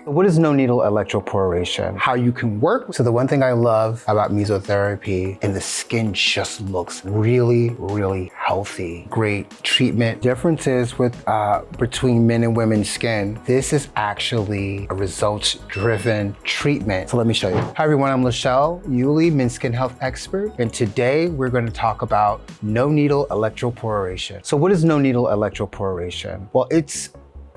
What is no needle electroporation? How you can work. So the one thing I love about mesotherapy, and the skin just looks really, really healthy. Great treatment. Differences with between men and women's skin. This is actually a results-driven treatment. So let me show you. Hi everyone, I'm Lashelle Ullie, men's skin health expert, and today we're going to talk about no needle electroporation. So what is no needle electroporation? Well, it's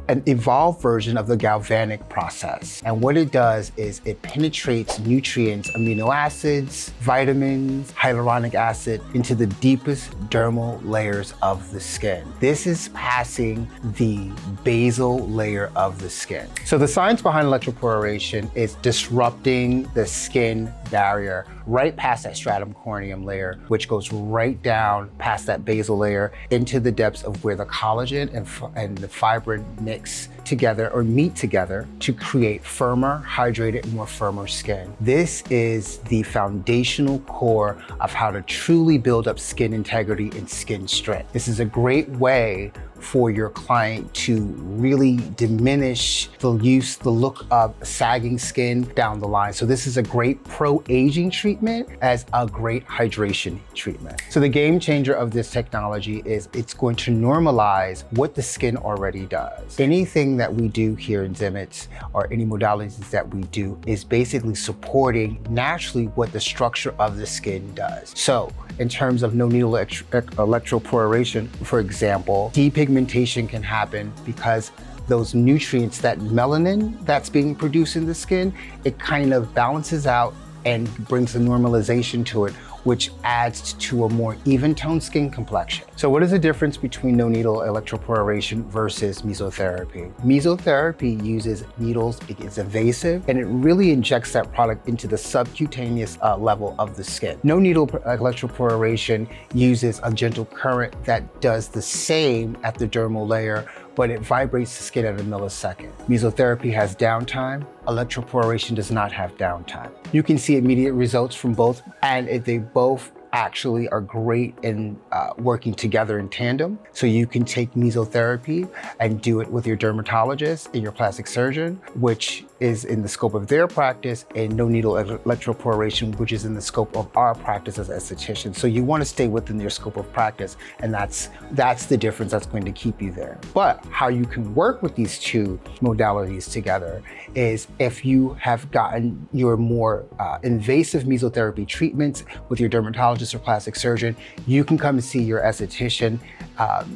an evolved version of the galvanic process. And what it does is it penetrates nutrients, amino acids, vitamins, hyaluronic acid into the deepest dermal layers of the skin. This is passing the basal layer of the skin. So the science behind electroporation is disrupting the skin barrier right past that stratum corneum layer, which goes right down past that basal layer into the depths of where the collagen and the fibrin mix together or meet together to create firmer, hydrated, and more firmer skin. This is the foundational core of how to truly build up skin integrity and skin strength. This is a great way for your client to really diminish the look of sagging skin down the line. So this is a great pro-aging treatment as a great hydration treatment. So the game changer of this technology is it's going to normalize what the skin already does. Anything that we do here in Zimmets, or any modalities that we do, is basically supporting naturally what the structure of the skin does. So in terms of no needle electroporation, for example, depigmentation can happen because those nutrients, that melanin that's being produced in the skin, it kind of balances out and brings a normalization to it, which adds to a more even toned skin complexion. So what is the difference between no needle electroporation versus mesotherapy? Mesotherapy uses needles, it's invasive, and it really injects that product into the subcutaneous level of the skin. No needle electroporation uses a gentle current that does the same at the dermal layer, but it vibrates the skin at a millisecond. Mesotherapy has downtime. Electroporation does not have downtime. You can see immediate results from both, and they both actually are great in working together in tandem. So you can take mesotherapy and do it with your dermatologist and your plastic surgeon, which is in the scope of their practice, and no needle electroporation, which is in the scope of our practice as estheticians. So you want to stay within your scope of practice, and that's the difference that's going to keep you there. But how you can work with these two modalities together is if you have gotten your more invasive mesotherapy treatments with your dermatologist or plastic surgeon, you can come and see your esthetician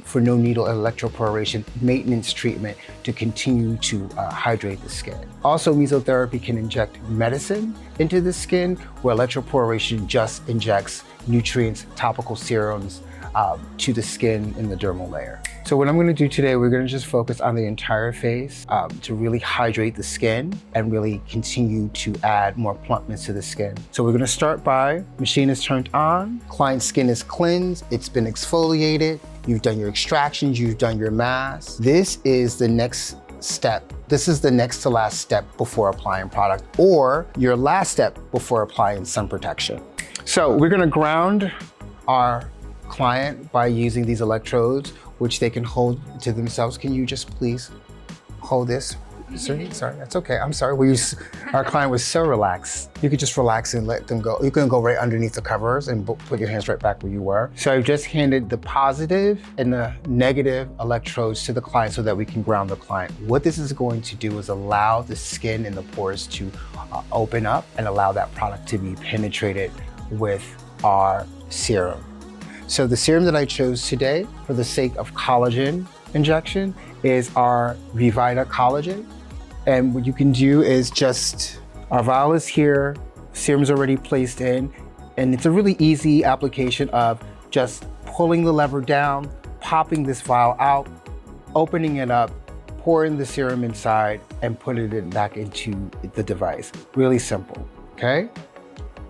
for no needle electroporation maintenance treatment to continue to hydrate the skin. Also, mesotherapy can inject medicine into the skin, where electroporation just injects nutrients, topical serums to the skin in the dermal layer. So what I'm going to do today, we're going to just focus on the entire face to really hydrate the skin and really continue to add more plumpness to the skin. So we're going to start by, machine is turned on, client's skin is cleansed, it's been exfoliated, you've done your extractions, you've done your mask. This is the next step. This is the next to last step before applying product, or your last step before applying sun protection. So we're going to ground our client by using these electrodes, which they can hold to themselves. Can you just please hold this? Sorry, that's okay. I'm sorry. Our client was so relaxed. You could just relax and let them go. You can go right underneath the covers and put your hands right back where you were. So I've just handed the positive and the negative electrodes to the client so that we can ground the client. What this is going to do is allow the skin and the pores to open up and allow that product to be penetrated with our serum. So the serum that I chose today for the sake of collagen injection is our Vivita Collagen. And what you can do is just, our vial is here, serum's already placed in, and it's a really easy application of just pulling the lever down, popping this vial out, opening it up, pouring the serum inside, and putting it back into the device. Really simple, okay?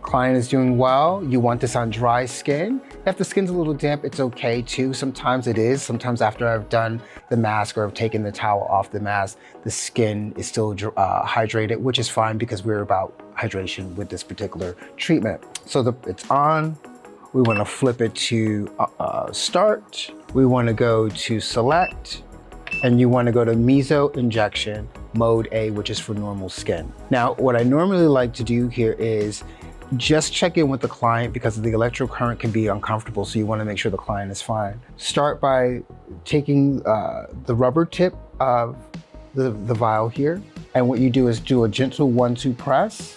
Client is doing well. You want this on dry skin. If the skin's a little damp, it's okay too. Sometimes it is. Sometimes after I've done the mask or I've taken the towel off the mask, the skin is still hydrated, which is fine because we're about hydration with this particular treatment. So it's on. We want to flip it to start. We want to go to select, and you want to go to meso injection. mode A, which is for normal skin. Now, what I normally like to do here is just check in with the client because the electrocurrent can be uncomfortable, so you want to make sure the client is fine. Start by taking the rubber tip of the vial here, and what you do is do a gentle 1-2 press,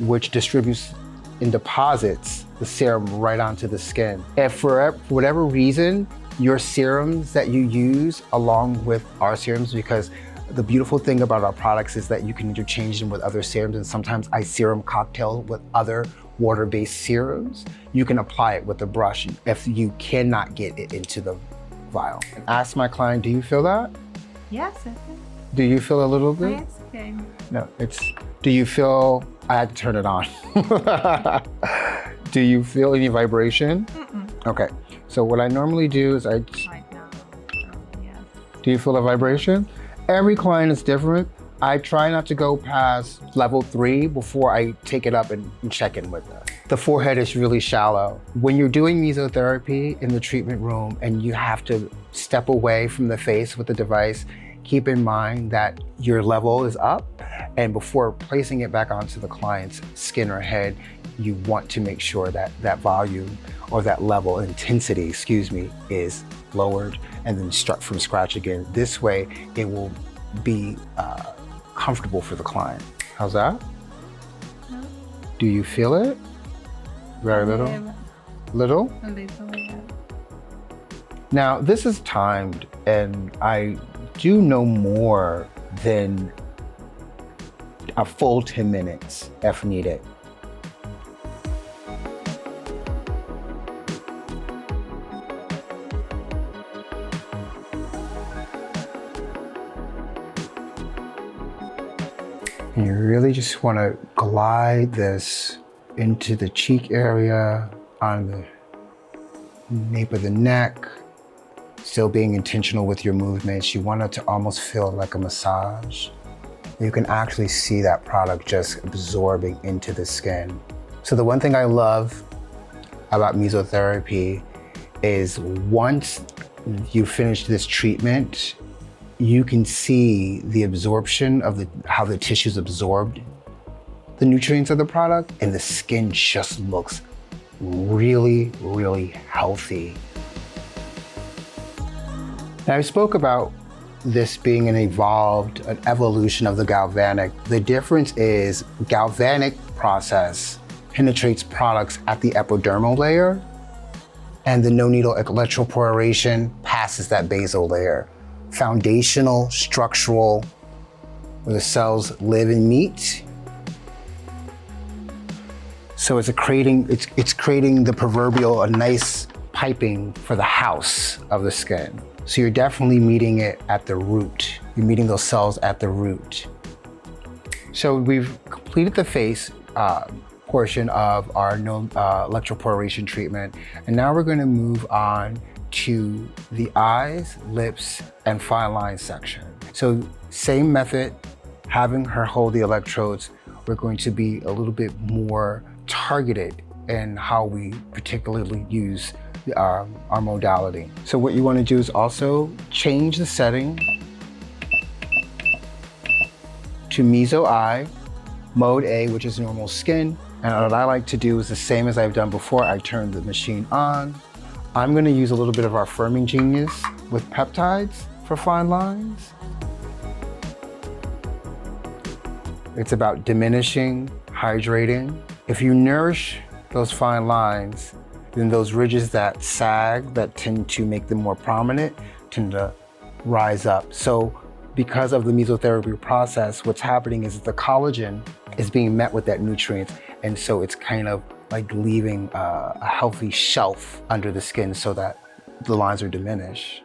which distributes and deposits the serum right onto the skin. If for whatever reason, your serums that you use along with our serums, because the beautiful thing about our products is that you can interchange them with other serums, and sometimes I serum cocktail with other water-based serums. You can apply it with a brush if you cannot get it into the vial. Ask my client, do you feel that? Yes, I think. Do you feel a little bit? Yes, okay. No, do you feel, I had to turn it on. Do you feel any vibration? Mm-mm. Okay, so what I normally do is Right now, yes. Do you feel a vibration? Every client is different. I try not to go past level 3 before I take it up and check in with them. The forehead is really shallow. When you're doing mesotherapy in the treatment room and you have to step away from the face with the device, keep in mind that your level is up, and before placing it back onto the client's skin or head, you want to make sure that that volume or that level, intensity, is lowered, and then start from scratch again. This way, it will be comfortable for the client. How's that? No. Do you feel it? Very little? Little? A little, yeah. Now, this is timed, and I do no more than a full 10 minutes if needed. And you really just want to glide this into the cheek area, on the nape of the neck, still being intentional with your movements. You want it to almost feel like a massage. You can actually see that product just absorbing into the skin. So the one thing I love about mesotherapy is once you finish this treatment, you can see the absorption of how the tissues absorbed the nutrients of the product, and the skin just looks really, really healthy. Now, I spoke about this being an evolution of the galvanic. The difference is galvanic process penetrates products at the epidermal layer, and the no-needle electroporation passes that basal layer. Foundational, structural, where the cells live and meet. So it's creating the proverbial, a nice piping for the house of the skin. So you're definitely meeting it at the root. You're meeting those cells at the root. So we've completed the face portion of our electroporation treatment, and now we're going to move on to the eyes, lips, and fine line section. So same method, having her hold the electrodes, we're going to be a little bit more targeted in how we particularly use our modality. So what you want to do is also change the setting to meso eye, mode A, which is normal skin. And what I like to do is the same as I've done before. I turn the machine on. I'm going to use a little bit of our firming genius with peptides for fine lines. It's about diminishing, hydrating. If you nourish those fine lines, then those ridges that sag, that tend to make them more prominent, tend to rise up. So because of the mesotherapy process, what's happening is the collagen is being met with that nutrient. And so it's kind of like leaving a healthy shelf under the skin so that the lines are diminished.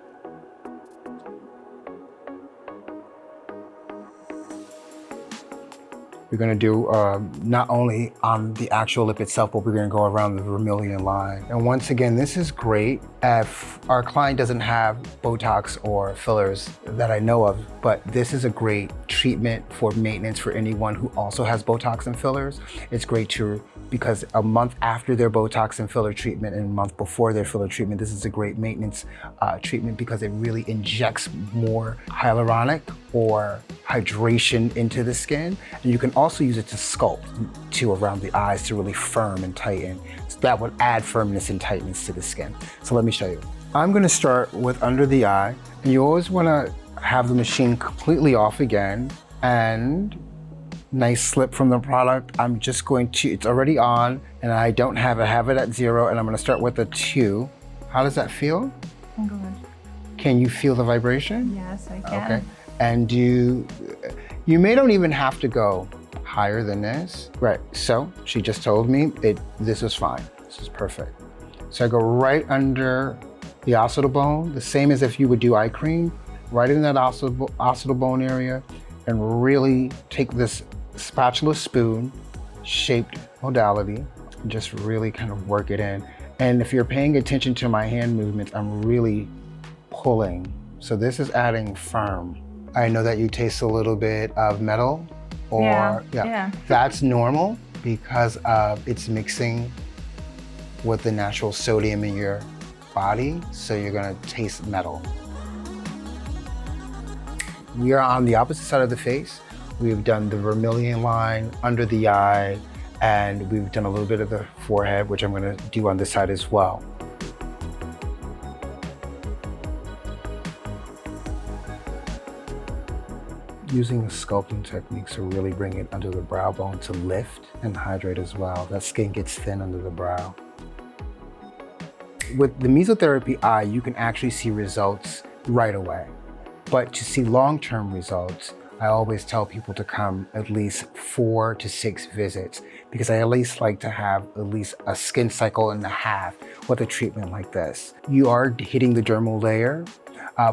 We're gonna do not only on the actual lip itself, but we're gonna go around the vermilion line. And once again, this is great if our client doesn't have Botox or fillers that I know of, but this is a great treatment for maintenance for anyone who also has Botox and fillers. It's great to because a month after their Botox and filler treatment and a month before their filler treatment, this is a great maintenance treatment because it really injects more hyaluronic or hydration into the skin. And you can also use it to sculpt to around the eyes to really firm and tighten. So that would add firmness and tightness to the skin. So let me show you. I'm gonna start with under the eye. And you always wanna have the machine completely off again, and nice slip from the product. I'm just going to, it's already on and I don't have it at 0, and I'm gonna start with a 2. How does that feel? Good. Can you feel the vibration? Yes, I can. Okay. And you may don't even have to go higher than this. Right, so she just told me this was fine. This is perfect. So I go right under the occipital bone, the same as if you would do eye cream, right in that occipital bone area, and really take this spatula spoon shaped modality and just really kind of work it in. And if you're paying attention to my hand movements, I'm really pulling. So this is adding firm. I know that you taste a little bit of metal, or yeah. That's normal because it's mixing with the natural sodium in your body, so you're gonna taste metal. We are on the opposite side of the face. We've done the vermilion line under the eye, and we've done a little bit of the forehead, which I'm gonna do on this side as well. Using the sculpting techniques to really bring it under the brow bone to lift and hydrate as well. That skin gets thin under the brow. With the mesotherapy eye, you can actually see results right away. But to see long-term results, I always tell people to come at least 4 to 6 visits, because I at least like to have at least a skin cycle and a half with a treatment like this. You are hitting the dermal layer,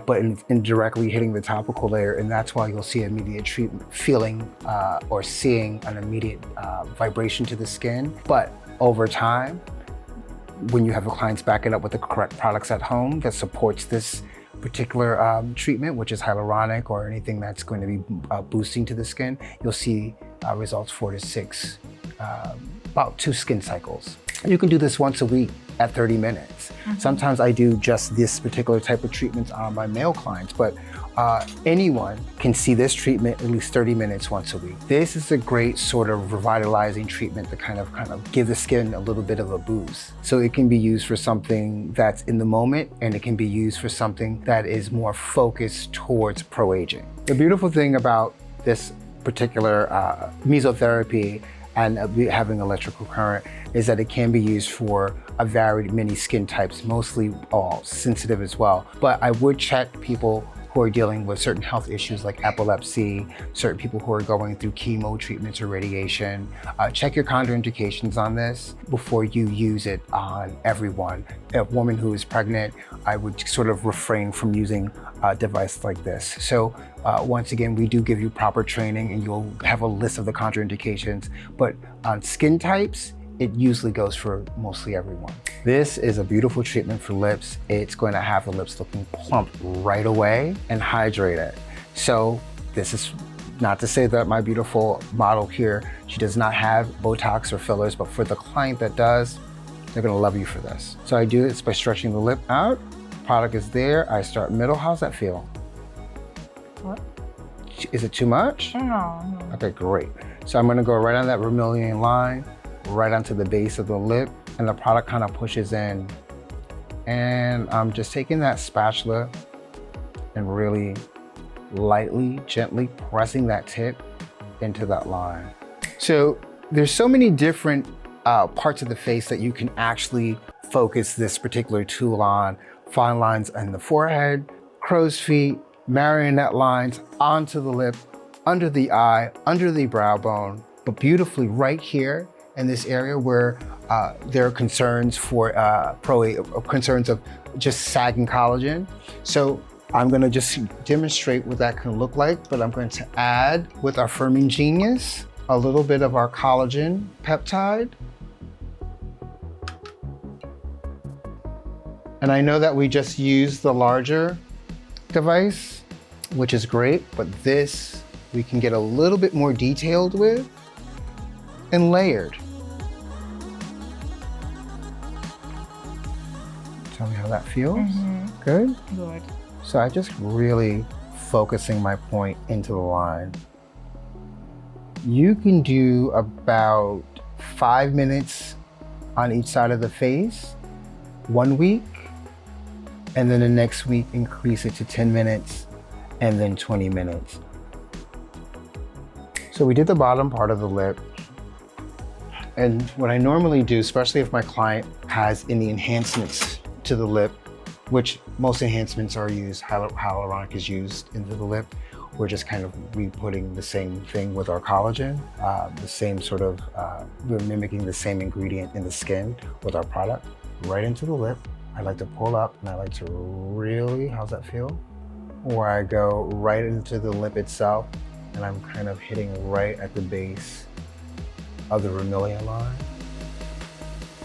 but indirectly hitting the topical layer, and that's why you'll see immediate treatment, feeling or seeing an immediate vibration to the skin. But over time, when you have the clients back it up with the correct products at home that supports this particular treatment, which is hyaluronic or anything that's going to be boosting to the skin, you'll see results 4 to 6, about 2 skin cycles. You can do this once a week at 30 minutes. Sometimes I do just this particular type of treatments on my male clients, but anyone can see this treatment at least 30 minutes once a week. This is a great sort of revitalizing treatment to kind of give the skin a little bit of a boost. So it can be used for something that's in the moment, and it can be used for something that is more focused towards pro-aging. The beautiful thing about this particular mesotherapy and having electrical current is that it can be used for a varied many skin types, mostly all sensitive as well. But I would check people who are dealing with certain health issues like epilepsy, certain people who are going through chemo treatments or radiation. Check your contraindications on this before you use it on everyone. A woman who is pregnant, I would sort of refrain from using a device like this. So once again, we do give you proper training, and you'll have a list of the contraindications, but on skin types, it usually goes for mostly everyone. This is a beautiful treatment for lips. It's going to have the lips looking plump right away and hydrated. So this is not to say that my beautiful model here, she does not have Botox or fillers, but for the client that does, they're gonna love you for this. So I do this by stretching the lip out. Product is there. I start middle. How's that feel? What? Is it too much? No. Okay, great. So I'm gonna go right on that vermilion line, right onto the base of the lip, and the product kind of pushes in. And I'm just taking that spatula and really lightly, gently pressing that tip into that line. So there's so many different parts of the face that you can actually focus this particular tool on. Fine lines in the forehead, crow's feet, marionette lines onto the lip, under the eye, under the brow bone, but beautifully right here in this area where there are concerns for concerns of just sagging collagen. So I'm gonna just demonstrate what that can look like, but I'm going to add with our Firming Genius a little bit of our collagen peptide. And I know that we just used the larger device, which is great, but this we can get a little bit more detailed with and layered. that feels? Good? Good. So I just really focusing my point into the line. You can do about 5 minutes on each side of the face, 1 week, and then the next week increase it to 10 minutes and then 20 minutes. So we did the bottom part of the lip. And what I normally do, especially if my client has any enhancements to the lip, which most enhancements are used, hyaluronic is used into the lip. We're just kind of re-putting the same thing with our collagen, the same sort of, we're mimicking the same ingredient in the skin with our product, right into the lip. I like to pull up and I like to really, how's that feel? Where I go right into the lip itself and I'm kind of hitting right at the base of the vermilion line.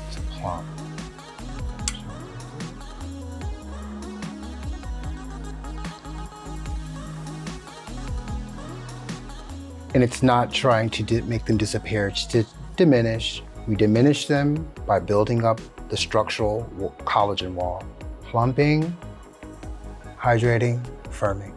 It's plump. And it's not trying to make them disappear, it's to diminish. We diminish them by building up the structural collagen wall. Plumping, hydrating, firming.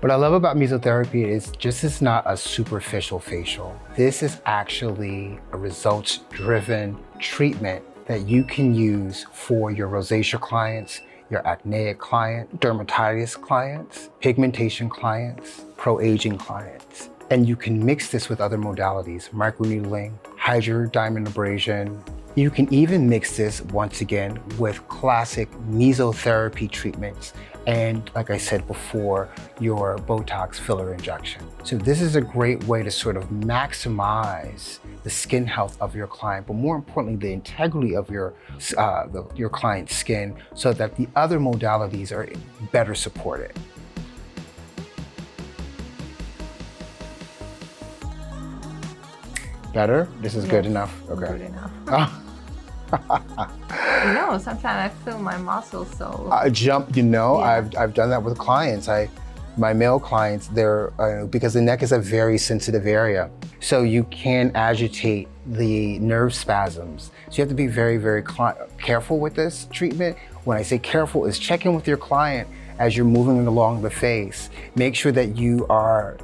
What I love about mesotherapy is this is not a superficial facial. This is actually a results-driven treatment that you can use for your rosacea clients, your acneic client, dermatitis clients, pigmentation clients, pro-aging clients. And you can mix this with other modalities, microneedling, hydrodiamond abrasion. You can even mix this, once again, with classic mesotherapy treatments. And like I said before, your Botox filler injection. So this is a great way to sort of maximize the skin health of your client, but more importantly, the integrity of your client's skin so that the other modalities are better supported. Better? This is good enough? Okay. Good enough. No, sometimes I feel my muscles so... Jump, you know, Yeah. I've done that with clients. My male clients, because the neck is a very sensitive area. So you can agitate the nerve spasms. So you have to be very, very careful with this treatment. When I say careful, is check in with your client as you're moving along the face. Make sure that you are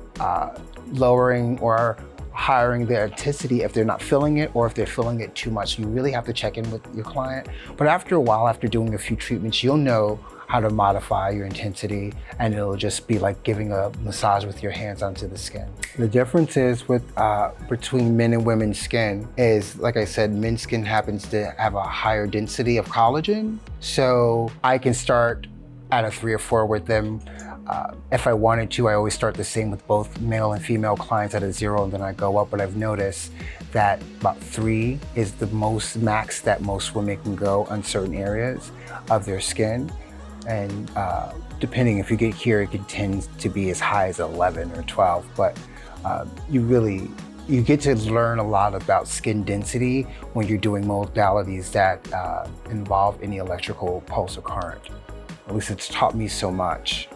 lowering or hiring their intensity if they're not feeling it or if they're feeling it too much. You really have to check in with your client. But after a while, after doing a few treatments, you'll know how to modify your intensity and it'll just be like giving a massage with your hands onto the skin. The difference is between men and women's skin is, like I said, men's skin happens to have a higher density of collagen. So I can start at a 3 or 4 with them. If I wanted to, I always start the same with both male and female clients at a 0 and then I go up, but I've noticed that about 3 is the most max that most women can go on certain areas of their skin. And depending if you get here, it can tend to be as high as 11 or 12, but you get to learn a lot about skin density when you're doing modalities that involve any electrical pulse or current. At least it's taught me so much.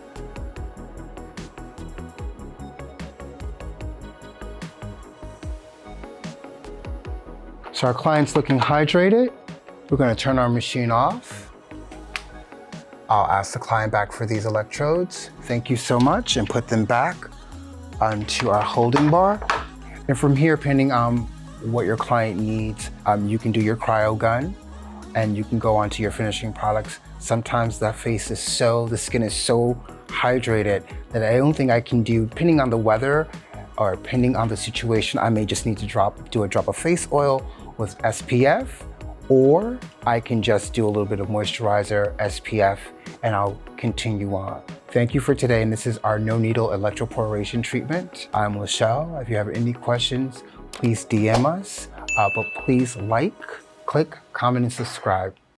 So our client's looking hydrated. We're gonna turn our machine off. I'll ask the client back for these electrodes. Thank you so much, and put them back onto our holding bar. And from here, depending on what your client needs, you can do your cryo gun and you can go on to your finishing products. Sometimes the skin is so hydrated that the only thing I can do, depending on the weather or depending on the situation, I may just need to do a drop of face oil with SPF, or I can just do a little bit of moisturizer, SPF, and I'll continue on. Thank you for today, and this is our no needle electroporation treatment. I'm Lashelle. If you have any questions, please DM us, but please click, comment, and subscribe.